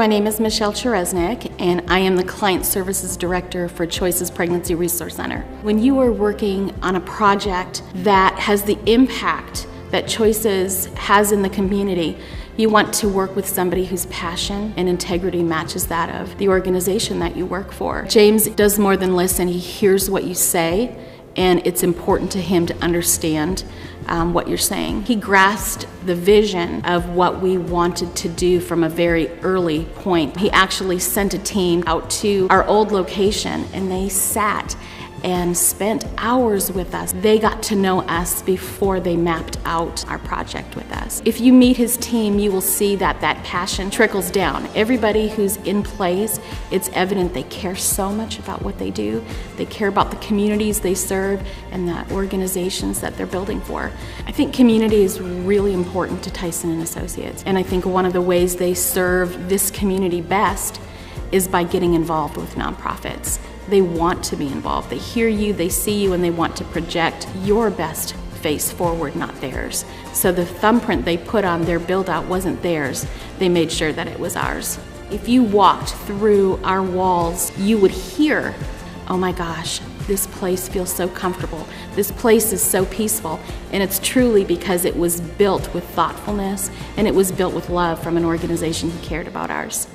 My name is Michele Cheresnick, and I am the Client Services Director for Choices Pregnancy Resource Center. When you are working on a project that has the impact that Choices has in the community, you want to work with somebody whose passion and integrity matches that of the organization that you work for. James does more than listen. He hears what you say, and it's important to him to understand what you're saying. He grasped the vision of what we wanted to do from a very early point. He actually sent a team out to our old location, and they sat and spent hours with us. They got to know us before they mapped out our project with us. If you meet his team, you will see that that passion trickles down. Everybody who's in place, it's evident they care so much about what they do. They care about the communities they serve and the organizations that they're building for. I think community is really important to Tyson and Associates, and I think one of the ways they serve this community best is by getting involved with nonprofits. They want to be involved. They hear you, they see you, and they want to project your best face forward, not theirs. So the thumbprint they put on their build-out wasn't theirs. They made sure that it was ours. If you walked through our walls, you would hear, oh my gosh, this place feels so comfortable. This place is so peaceful. And it's truly because it was built with thoughtfulness, and it was built with love from an organization who cared about ours.